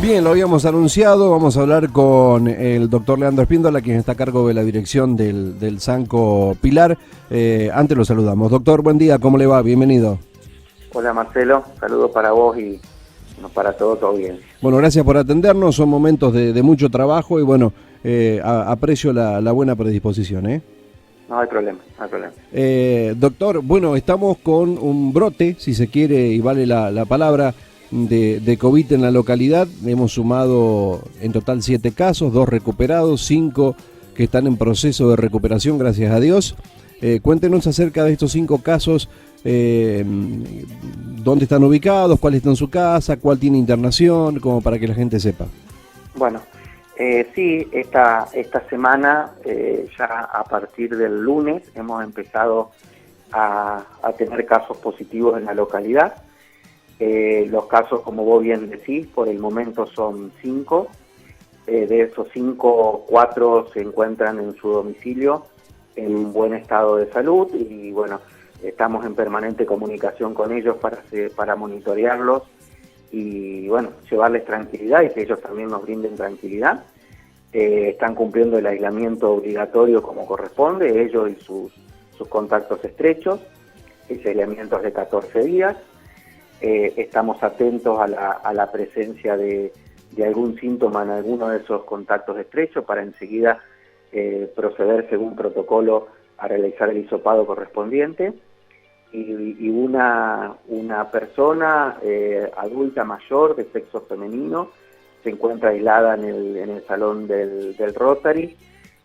Bien, lo habíamos anunciado, vamos a hablar con el doctor Leandro Espíndola, quien está a cargo de la dirección del Sanco Pilar. Antes lo saludamos. Doctor, buen día, ¿cómo le va? Bienvenido. Hola Marcelo, saludos para vos y para todo bien. Bueno, gracias por atendernos, son momentos de mucho trabajo y bueno, aprecio la buena predisposición, ¿eh? No hay problema, no hay problema. Doctor, bueno, estamos con un brote, si se quiere y vale la palabra, de COVID en la localidad. Hemos sumado en total 7 casos, 2 recuperados, 5 que están en proceso de recuperación, gracias a Dios. Cuéntenos acerca de estos 5 casos, dónde están ubicados, cuál está en su casa, cuál tiene internación, como para que la gente sepa. Bueno, sí, esta semana, ya a partir del lunes, hemos empezado a tener casos positivos en la localidad. Los casos, como vos bien decís, por el momento son 5. De esos 5, 4 se encuentran en su domicilio en buen estado de salud y bueno, estamos en permanente comunicación con ellos para monitorearlos y bueno, llevarles tranquilidad y que ellos también nos brinden tranquilidad. Están cumpliendo el aislamiento obligatorio como corresponde, ellos y sus contactos estrechos. Ese aislamiento es de 14 días. Estamos atentos a la presencia de algún síntoma en alguno de esos contactos estrechos para enseguida proceder según protocolo a realizar el hisopado correspondiente. Y una persona adulta mayor de sexo femenino se encuentra aislada en el salón del Rotary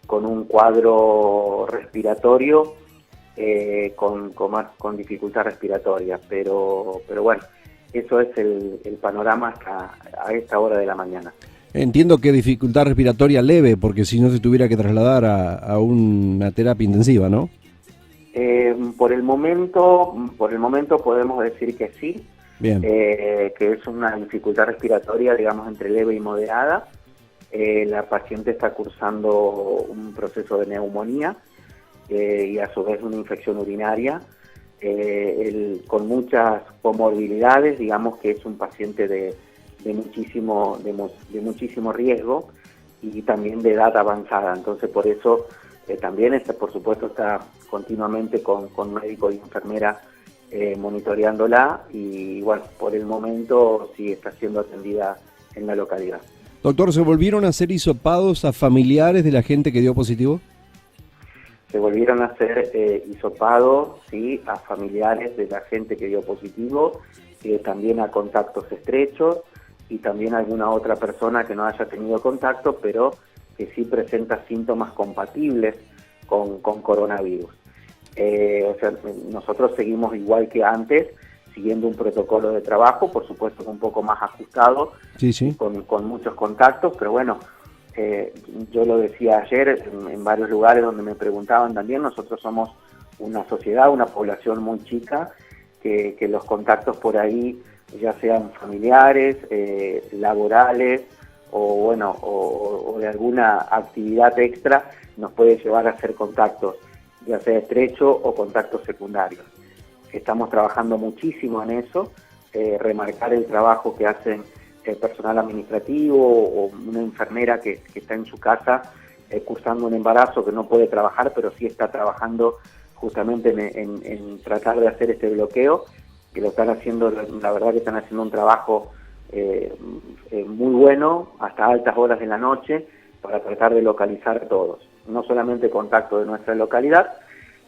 con un cuadro respiratorio con dificultad respiratoria, pero bueno, eso es el panorama hasta a esta hora de la mañana. Entiendo que dificultad respiratoria leve, porque si no se tuviera que trasladar a una terapia intensiva, ¿no? Por el momento podemos decir que sí. Bien. Que es una dificultad respiratoria, digamos, entre leve y moderada. La paciente está cursando un proceso de neumonía y a su vez una infección urinaria, con muchas comorbilidades, digamos que es un paciente de muchísimo riesgo y también de edad avanzada. Entonces por eso también por supuesto está continuamente con médico y enfermera monitoreándola y bueno, por el momento sí está siendo atendida en la localidad. Doctor, ¿se volvieron a hacer hisopados a familiares de la gente que dio positivo? Se volvieron a hacer hisopados, sí, a familiares de la gente que dio positivo, también a contactos estrechos y también a alguna otra persona que no haya tenido contacto, pero que sí presenta síntomas compatibles con coronavirus. O sea, nosotros seguimos igual que antes, siguiendo un protocolo de trabajo, por supuesto un poco más ajustado, sí. Con muchos contactos, pero bueno, yo lo decía ayer en varios lugares donde me preguntaban también, nosotros somos una sociedad, una población muy chica, que los contactos por ahí, ya sean familiares, laborales, o de alguna actividad extra, nos puede llevar a hacer contactos, ya sea estrecho o contactos secundarios. Estamos trabajando muchísimo en eso, remarcar el trabajo que hacen el personal administrativo o una enfermera que está en su casa cursando un embarazo, que no puede trabajar, pero sí está trabajando justamente en tratar de hacer este bloqueo, que lo están haciendo, la verdad que están haciendo un trabajo muy bueno, hasta altas horas de la noche, para tratar de localizar a todos. No solamente contactos de nuestra localidad,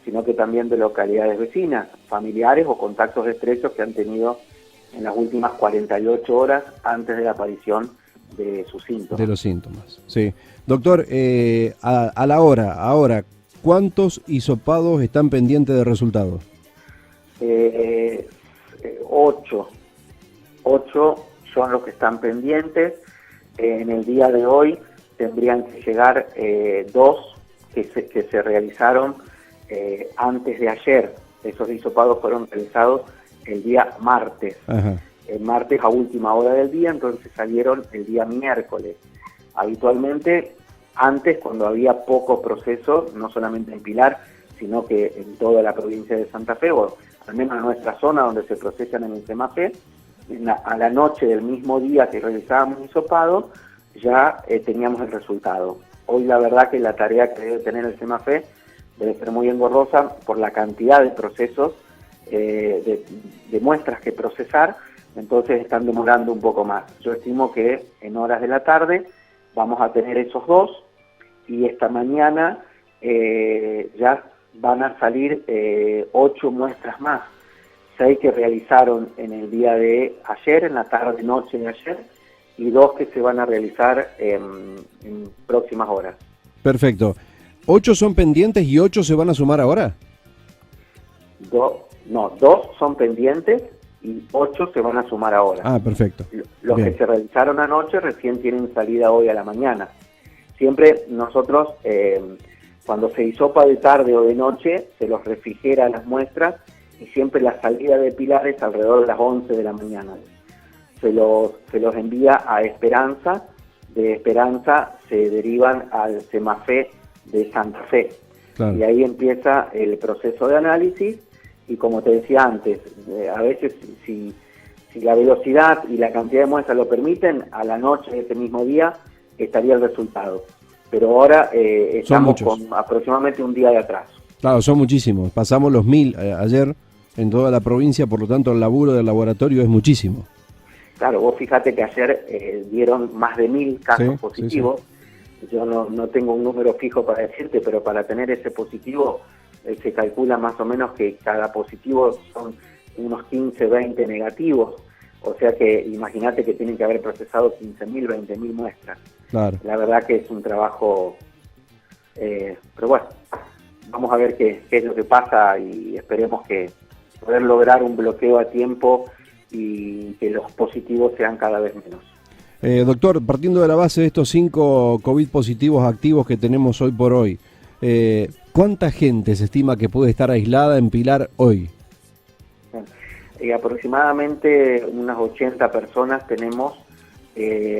sino que también de localidades vecinas, familiares o contactos estrechos que han tenido en las últimas 48 horas antes de la aparición de sus síntomas. De los síntomas, sí. Doctor, a la hora, ahora, ¿cuántos hisopados están pendientes de resultados? 8 son los que están pendientes. En el día de hoy tendrían que llegar 2 que se realizaron antes de ayer. Esos hisopados fueron realizados el día martes. Ajá. El martes a última hora del día, entonces salieron el día miércoles. Habitualmente, antes, cuando había poco proceso, no solamente en Pilar, sino que en toda la provincia de Santa Fe, o al menos en nuestra zona donde se procesan en el CEMAFE, a la noche del mismo día que realizábamos el hisopado, ya teníamos el resultado. Hoy la verdad que la tarea que debe tener el CEMAFE debe ser muy engorrosa por la cantidad de procesos, de muestras que procesar, entonces están demorando un poco más. Yo estimo que en horas de la tarde vamos a tener esos 2 y esta mañana ya van a salir 8 muestras más. 6 que realizaron en el día de ayer, en la tarde-noche de ayer, y 2 que se van a realizar en próximas horas. Perfecto. 8 son pendientes y 8 se van a sumar ahora. 2 son pendientes y 8 se van a sumar ahora. Ah, perfecto. Los Bien. que se realizaron anoche recién tienen salida hoy a la mañana. Siempre nosotros, cuando se hisopa de tarde o de noche, se los refrigera las muestras y siempre la salida de Pilar es alrededor de las 11 de la mañana. Se los envía a Esperanza, de Esperanza se derivan al CEMAFE de Santa Fe. Claro. Y ahí empieza el proceso de análisis y como te decía antes, a veces si la velocidad y la cantidad de muestras lo permiten, a la noche de ese mismo día estaría el resultado. Pero ahora estamos con aproximadamente un día de atraso. Claro, son muchísimos. Pasamos los 1000 ayer en toda la provincia, por lo tanto el laburo del laboratorio es muchísimo. Claro, vos fíjate que ayer dieron más de 1000 casos positivos. Sí. Yo no tengo un número fijo para decirte, pero para tener ese positivo se calcula más o menos que cada positivo son unos 15, 20 negativos. O sea que imagínate que tienen que haber procesado 15.000, 20.000 muestras. Claro. La verdad que es un trabajo, pero bueno, vamos a ver qué es lo que pasa y esperemos que poder lograr un bloqueo a tiempo y que los positivos sean cada vez menos. Doctor, partiendo de la base de estos 5 COVID positivos activos que tenemos hoy por hoy, ¿cuánta gente se estima que puede estar aislada en Pilar hoy? Aproximadamente unas 80 personas tenemos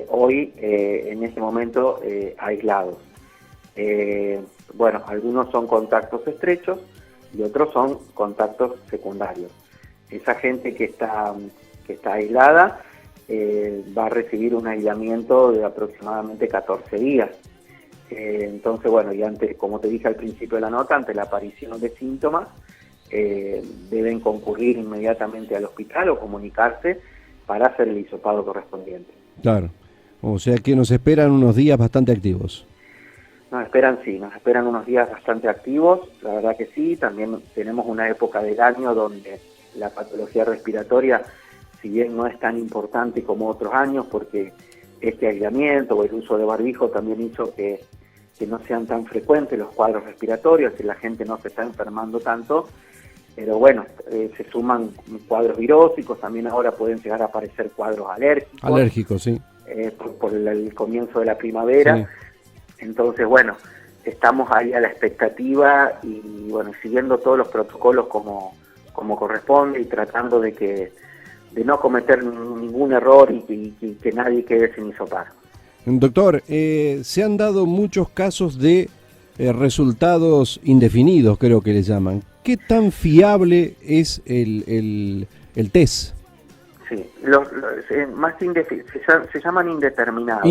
hoy, en este momento, aislados. Bueno, algunos son contactos estrechos y otros son contactos secundarios. Esa gente que está aislada va a recibir un aislamiento de aproximadamente 14 días. Entonces, bueno, y antes, como te dije al principio de la nota, ante la aparición de síntomas, deben concurrir inmediatamente al hospital o comunicarse para hacer el hisopado correspondiente. Claro, o sea que nos esperan unos días bastante activos. Nos esperan unos días bastante activos, la verdad que sí. También tenemos una época del año donde la patología respiratoria, si bien no es tan importante como otros años, porque este aislamiento o el uso de barbijo también hizo que no sean tan frecuentes los cuadros respiratorios y la gente no se está enfermando tanto, pero bueno, se suman cuadros virósicos, también ahora pueden llegar a aparecer cuadros alérgicos. Alérgicos, sí. Por el comienzo de la primavera. Sí. Entonces, bueno, estamos ahí a la expectativa y bueno, siguiendo todos los protocolos como corresponde y tratando de no cometer ningún error y que nadie quede sin hisopar. Doctor, se han dado muchos casos de resultados indefinidos, creo que le llaman. ¿Qué tan fiable es el test? Sí, se llaman indeterminados.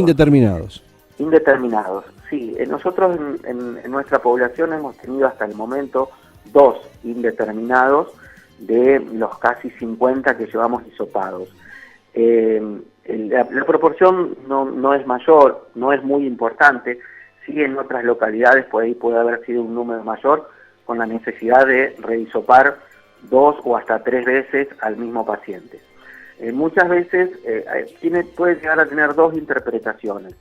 Indeterminados, sí. Nosotros en nuestra población hemos tenido hasta el momento 2 indeterminados de los casi 50 que llevamos hisopados. La proporción no es mayor, no es muy importante. Sí, en otras localidades puede haber sido un número mayor con la necesidad de rehisopar 2 o hasta 3 veces al mismo paciente. Muchas veces puede llegar a tener 2 interpretaciones.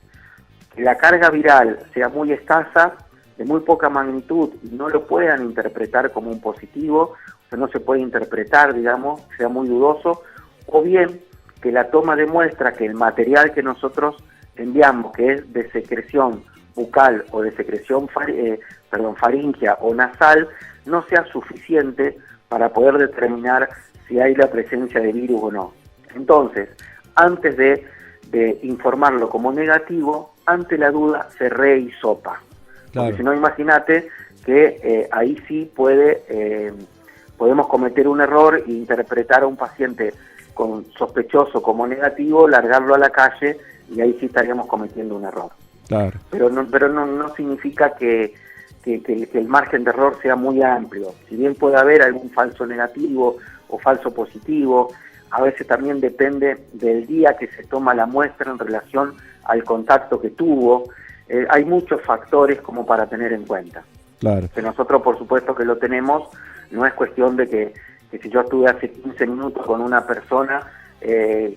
Que la carga viral sea muy escasa, de muy poca magnitud, y no lo puedan interpretar como un positivo, o sea, no se puede interpretar, digamos, sea muy dudoso, o bien que la toma de muestra, que el material que nosotros enviamos, que es de secreción bucal o de secreción faríngea o nasal, no sea suficiente para poder determinar si hay la presencia de virus o no. Entonces, antes de informarlo como negativo, ante la duda se rehisopa. Claro. Porque si no, imagínate que ahí sí podemos cometer un error e interpretar a un paciente con sospechoso como negativo, largarlo a la calle, y ahí sí estaríamos cometiendo un error. Claro. Pero no significa que el margen de error sea muy amplio. Si bien puede haber algún falso negativo o falso positivo, a veces también depende del día que se toma la muestra en relación al contacto que tuvo. Hay muchos factores como para tener en cuenta. Claro. Que nosotros, por supuesto que lo tenemos, no es cuestión de que si yo estuve hace 15 minutos con una persona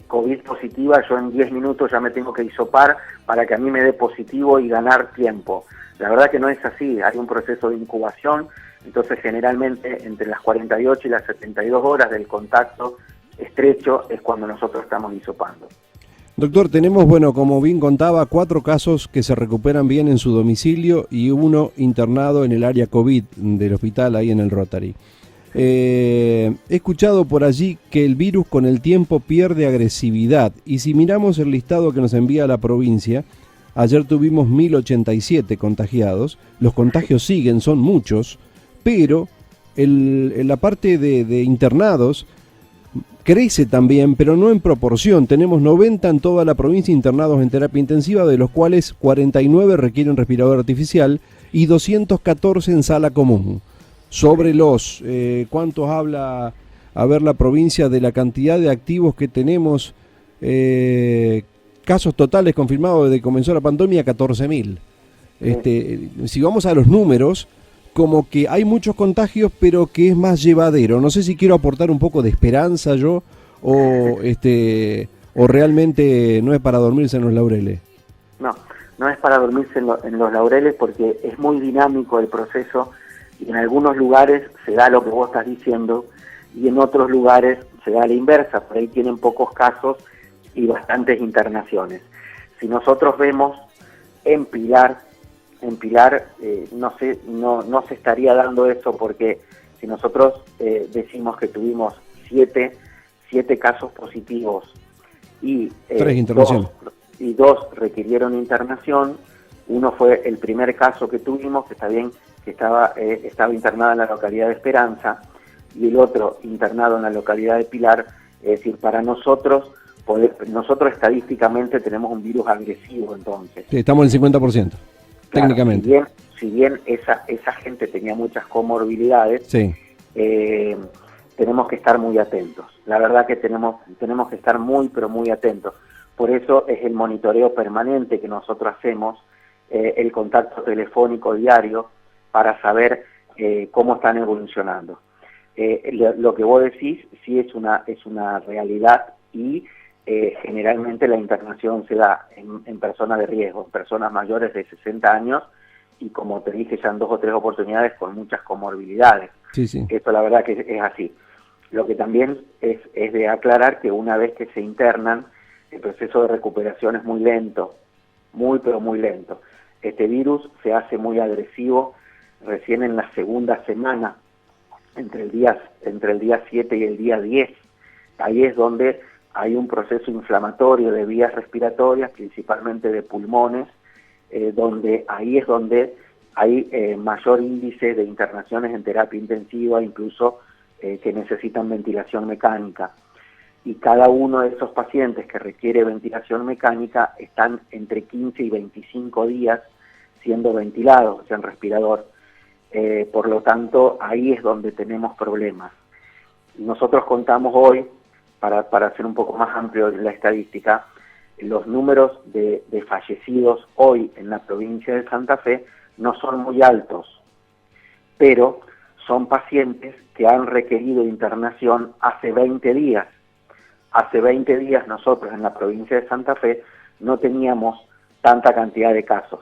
COVID positiva, yo en 10 minutos ya me tengo que hisopar para que a mí me dé positivo y ganar tiempo. La verdad que no es así, hay un proceso de incubación, entonces generalmente entre las 48 y las 72 horas del contacto estrecho es cuando nosotros estamos hisopando. Doctor, tenemos, bueno, como bien contaba, 4 casos que se recuperan bien en su domicilio y 1 internado en el área COVID del hospital ahí en el Rotary. He escuchado por allí que el virus con el tiempo pierde agresividad, y si miramos el listado que nos envía la provincia, ayer tuvimos 1087 contagiados, los contagios siguen, son muchos, pero en la parte de internados crece también, pero no en proporción. Tenemos 90 en toda la provincia internados en terapia intensiva, de los cuales 49 requieren respirador artificial y 214 en sala común. Sobre los, ¿cuántos habla, a ver, la provincia de la cantidad de activos que tenemos? Casos totales confirmados desde que comenzó la pandemia, 14.000. Si vamos a los números, como que hay muchos contagios, pero que es más llevadero. No sé si quiero aportar un poco de esperanza yo, o realmente no es para dormirse en los laureles. No es para dormirse en los laureles, porque es muy dinámico el proceso, y en algunos lugares se da lo que vos estás diciendo, y en otros lugares se da la inversa. Por ahí tienen pocos casos y bastantes internaciones. Si nosotros vemos en Pilar no se estaría dando eso, porque si nosotros decimos que tuvimos 7 casos positivos y 3 internaciones y 2 requirieron internación, uno fue el primer caso que tuvimos, que está bien, que estaba internado en la localidad de Esperanza, y el otro internado en la localidad de Pilar. Es decir, para nosotros estadísticamente tenemos un virus agresivo, entonces. Sí, estamos en el 50%. Claro, técnicamente. Si bien esa gente tenía muchas comorbilidades, sí, tenemos que estar muy atentos. La verdad que tenemos que estar muy, pero muy atentos. Por eso es el monitoreo permanente que nosotros hacemos, el contacto telefónico diario, para saber cómo están evolucionando. Lo que vos decís sí es una realidad, y generalmente la internación se da en personas de riesgo, en personas mayores de 60 años, y como te dije ya en 2 o 3 oportunidades, con muchas comorbilidades. Sí, sí. Esto la verdad que es así. Lo que también es de aclarar que una vez que se internan, el proceso de recuperación es muy lento, muy pero muy lento. Este virus se hace muy agresivo recién en la segunda semana, entre el día 7 y el día 10. Ahí es donde hay un proceso inflamatorio de vías respiratorias, principalmente de pulmones, donde hay mayor índice de internaciones en terapia intensiva, incluso que necesitan ventilación mecánica. Y cada uno de esos pacientes que requiere ventilación mecánica están entre 15 y 25 días siendo ventilados en respirador. Por lo tanto, ahí es donde tenemos problemas. Nosotros contamos hoy, para hacer un poco más amplio la estadística, los números de fallecidos hoy en la provincia de Santa Fe no son muy altos, pero son pacientes que han requerido internación hace 20 días. Hace 20 días nosotros en la provincia de Santa Fe no teníamos tanta cantidad de casos.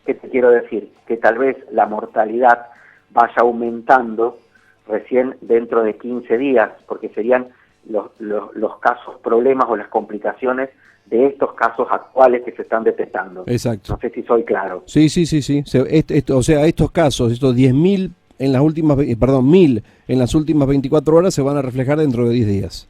¿Qué te quiero decir? Que tal vez la mortalidad vaya aumentando recién dentro de 15 días, porque serían los casos, problemas o las complicaciones de estos casos actuales que se están detectando. Exacto. No sé si soy claro. Sí. O sea, estos casos, estos 10.000 en las últimas, 1.000 en las últimas 24 horas se van a reflejar dentro de 10 días.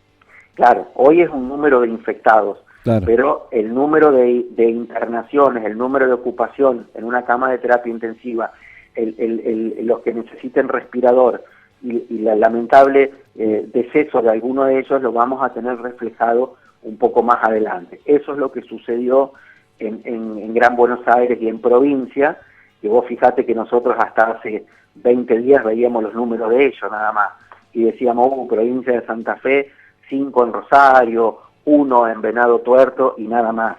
Claro, hoy es un número de infectados, claro, pero el número de internaciones, el número de ocupación en una cama de terapia intensiva, los que necesiten respirador y la lamentable deceso de alguno de ellos lo vamos a tener reflejado un poco más adelante. Eso es lo que sucedió en Gran Buenos Aires y en provincia, que vos fijate que nosotros hasta hace 20 días veíamos los números de ellos nada más, y decíamos, provincia de Santa Fe, 5 en Rosario, 1 en Venado Tuerto y nada más.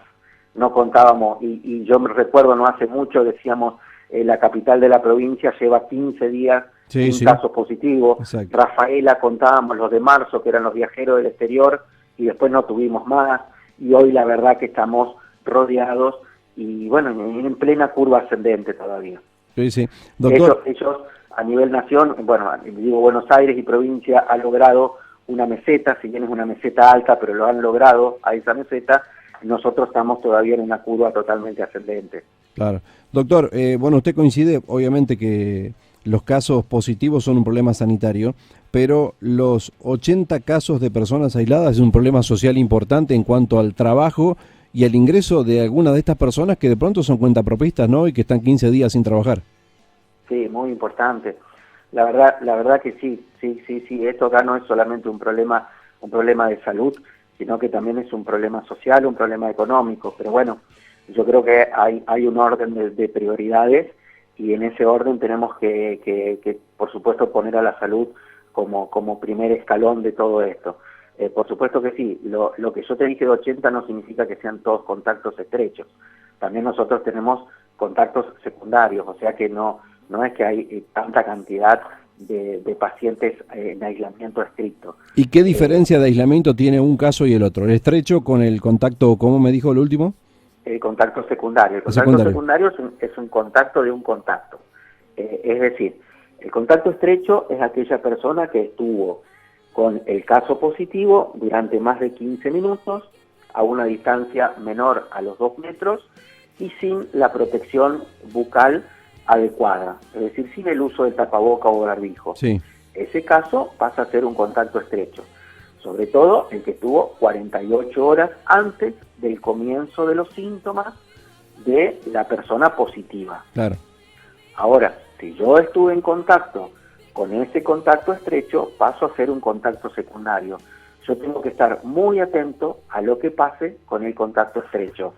No contábamos, y yo me recuerdo no hace mucho, decíamos, la capital de la provincia lleva 15 días sin casos positivos. Exacto. Rafaela contábamos los de marzo, que eran los viajeros del exterior, y después no tuvimos más, y hoy la verdad que estamos rodeados, y bueno, en plena curva ascendente todavía. Sí, sí. Doctor. Ellos a nivel nación, bueno, digo, Buenos Aires y provincia ha logrado una meseta, si bien es una meseta alta, pero lo han logrado a esa meseta. Nosotros estamos todavía en una curva totalmente ascendente. Claro. Doctor, bueno, usted coincide, obviamente, que los casos positivos son un problema sanitario, pero los 80 casos de personas aisladas es un problema social importante en cuanto al trabajo y al ingreso de algunas de estas personas que de pronto son cuentapropistas, ¿no? Y que están 15 días sin trabajar. Sí, muy importante. La verdad que sí. Esto acá no es solamente un problema de salud, sino que también es un problema social, un problema económico. Pero bueno, yo creo que hay un orden de prioridades, y en ese orden tenemos que por supuesto, poner a la salud como primer escalón de todo esto. Por supuesto que sí, lo que yo te dije de 80 no significa que sean todos contactos estrechos. También nosotros tenemos contactos secundarios, o sea que no es que hay tanta cantidad de pacientes en aislamiento estricto. ¿Y qué diferencia de aislamiento tiene un caso y el otro? ¿El estrecho con el contacto, cómo me dijo el último? El contacto secundario. El contacto secundario es un contacto de un contacto. Es decir, el contacto estrecho es aquella persona que estuvo con el caso positivo durante más de 15 minutos, a una distancia menor a los 2 metros y sin la protección bucal adecuada, es decir, sin el uso del tapaboca o barbijo. Sí. Ese caso pasa a ser un contacto estrecho, sobre todo el que estuvo 48 horas antes del comienzo de los síntomas de la persona positiva. Claro. Ahora, si yo estuve en contacto con ese contacto estrecho, paso a ser un contacto secundario. Yo tengo que estar muy atento a lo que pase con el contacto estrecho.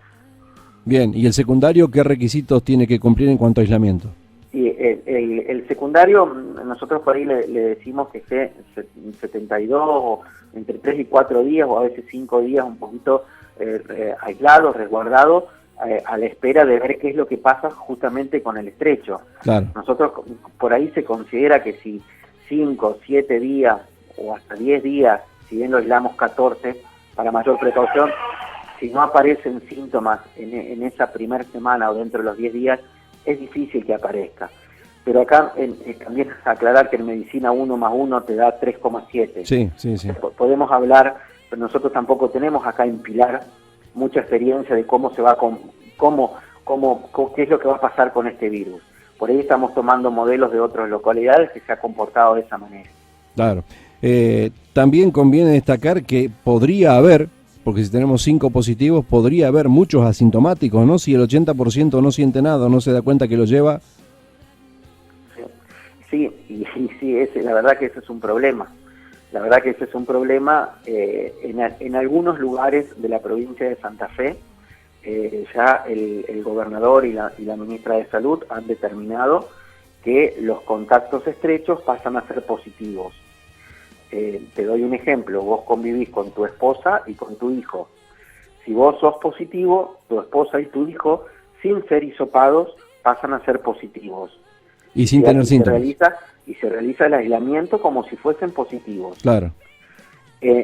Bien, ¿y el secundario qué requisitos tiene que cumplir en cuanto a aislamiento? Y el secundario, nosotros por ahí le decimos que esté 72 o entre 3 y 4 días, o a veces 5 días, un poquito aislado, resguardado, a la espera de ver qué es lo que pasa justamente con el estrecho. Claro. Nosotros por ahí se considera que si 5, 7 días o hasta 10 días, si bien lo aislamos 14, para mayor precaución, si no aparecen síntomas en esa primera semana o dentro de los 10 días, es difícil que aparezca. Pero acá también aclarar que en medicina 1 más 1 te da 3,7. Sí. Podemos hablar, pero nosotros tampoco tenemos acá en Pilar mucha experiencia de cómo se va qué es lo que va a pasar con este virus. Por ahí estamos tomando modelos de otras localidades que se ha comportado de esa manera. Claro. También conviene destacar que podría haber, porque si tenemos 5 positivos, podría haber muchos asintomáticos, ¿no? Si el 80% no siente nada, no se da cuenta que lo lleva. Sí, la verdad que ese es un problema. La verdad que ese es un problema. En algunos lugares de la provincia de Santa Fe, ya el gobernador y la ministra de Salud han determinado que los contactos estrechos pasan a ser positivos. Te doy un ejemplo, vos convivís con tu esposa y con tu hijo. Si vos sos positivo, tu esposa y tu hijo, sin ser hisopados, pasan a ser positivos. Y sin tener síntomas. Se realiza el aislamiento como si fuesen positivos. Claro.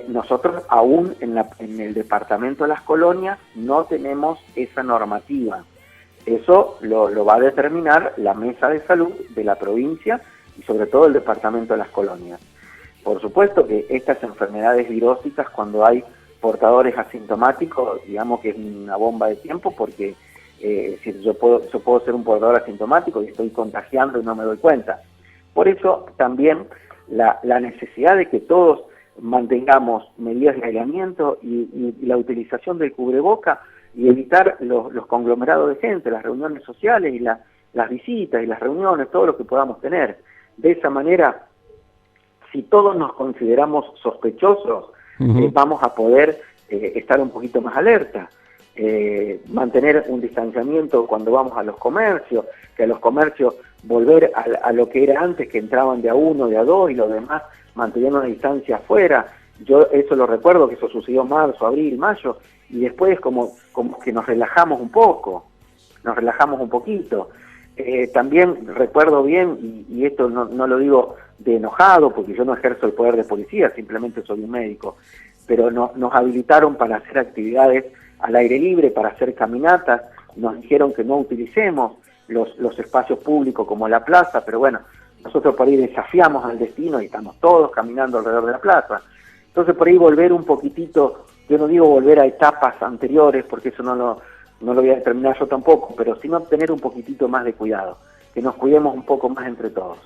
Nosotros aún en el departamento de las colonias no tenemos esa normativa. Eso lo va a determinar la mesa de salud de la provincia y sobre todo el departamento de las colonias. Por supuesto que estas enfermedades virósicas, cuando hay portadores asintomáticos, digamos que es una bomba de tiempo, porque si yo puedo ser un portador asintomático y estoy contagiando y no me doy cuenta. Por eso también la necesidad de que todos mantengamos medidas de aislamiento y la utilización del cubreboca y evitar los conglomerados de gente, las reuniones sociales y las visitas y las reuniones, todo lo que podamos tener. De esa manera si todos nos consideramos sospechosos, vamos a poder estar un poquito más alerta. Mantener un distanciamiento cuando vamos a los comercios, que a los comercios volver a lo que era antes, que entraban de a uno, de a dos y los demás manteniendo una distancia afuera. Yo eso lo recuerdo, que eso sucedió en marzo, abril, mayo, y después como que nos relajamos un poco, nos relajamos un poquito. También recuerdo bien, y esto no lo digo de enojado, porque yo no ejerzo el poder de policía, simplemente soy un médico, pero nos habilitaron para hacer actividades al aire libre, para hacer caminatas, nos dijeron que no utilicemos los espacios públicos como la plaza, pero bueno, nosotros por ahí desafiamos al destino y estamos todos caminando alrededor de la plaza. Entonces por ahí volver un poquitito, yo no digo volver a etapas anteriores, porque eso no lo voy a determinar yo tampoco, pero sino tener un poquitito más de cuidado, que nos cuidemos un poco más entre todos.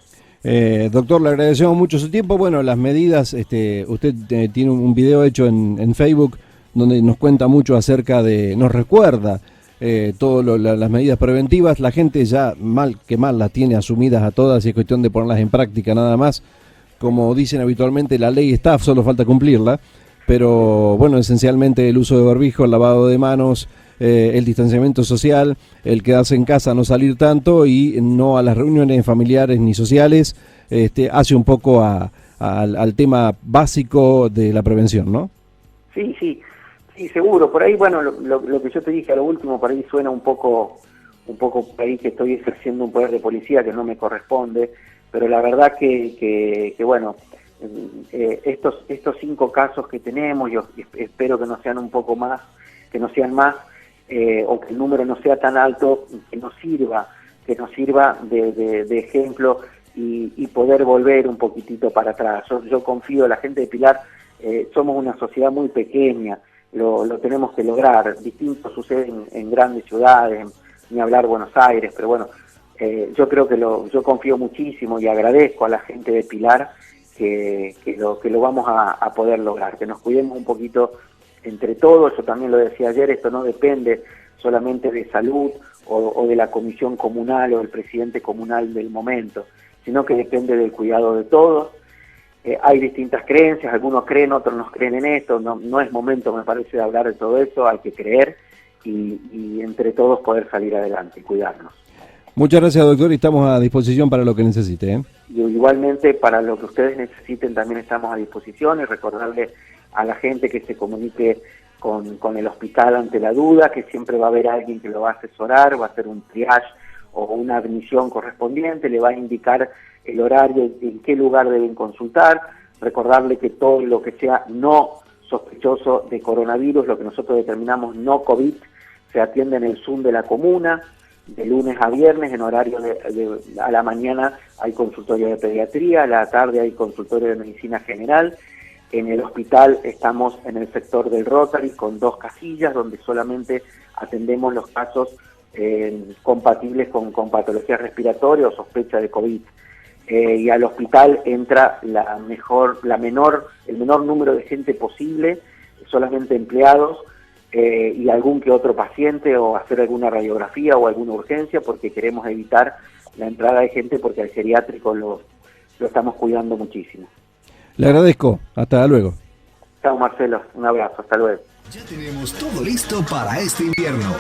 Doctor, le agradecemos mucho su tiempo. Bueno, las medidas, usted tiene un video hecho en Facebook donde nos cuenta mucho acerca nos recuerda todas las medidas preventivas. La gente ya mal que mal las tiene asumidas a todas y es cuestión de ponerlas en práctica nada más. Como dicen habitualmente, la ley está, solo falta cumplirla, pero bueno, esencialmente el uso de barbijo, el lavado de manos, el distanciamiento social, el quedarse en casa, no salir tanto y no a las reuniones familiares ni sociales, hace un poco al tema básico de la prevención, ¿no? Sí, seguro. Por ahí, bueno, lo que yo te dije a lo último, por ahí suena un poco por ahí que estoy ejerciendo un poder de policía que no me corresponde, pero la verdad que bueno, estos 5 casos que tenemos, yo espero que no sean un poco más, que no sean más, o que el número no sea tan alto, que nos sirva de ejemplo y poder volver un poquitito para atrás. Yo confío en la gente de Pilar, somos una sociedad muy pequeña, lo tenemos que lograr. Distinto sucede en grandes ciudades, ni hablar Buenos Aires, pero bueno, yo creo que yo confío muchísimo y agradezco a la gente de Pilar que lo vamos a poder lograr, que nos cuidemos un poquito entre todos. Yo también lo decía ayer, esto no depende solamente de salud o de la comisión comunal o del presidente comunal del momento, sino que depende del cuidado de todos. Hay distintas creencias, algunos creen, otros no creen en esto, no es momento, me parece, de hablar de todo eso, hay que creer y entre todos poder salir adelante y cuidarnos. Muchas gracias, doctor, y estamos a disposición para lo que necesite. Y igualmente, para lo que ustedes necesiten, también estamos a disposición, y recordarle a la gente que se comunique con el hospital ante la duda, que siempre va a haber alguien que lo va a asesorar, va a hacer un triage o una admisión correspondiente, le va a indicar el horario, en qué lugar deben consultar. Recordarle que todo lo que sea no sospechoso de coronavirus, lo que nosotros determinamos no COVID, se atiende en el Zoom de la comuna, de lunes a viernes, en horario a la mañana hay consultorio de pediatría, a la tarde hay consultorio de medicina general. En el hospital estamos en el sector del Rotary con 2 casillas donde solamente atendemos los casos compatibles con patologías respiratorias o sospecha de COVID. Y al hospital entra el menor número de gente posible, solamente empleados y algún que otro paciente, o hacer alguna radiografía o alguna urgencia, porque queremos evitar la entrada de gente, porque al geriátrico lo estamos cuidando muchísimo. Le agradezco, hasta luego. Chao, Marcelo, un abrazo, hasta luego. Ya tenemos todo listo para este invierno.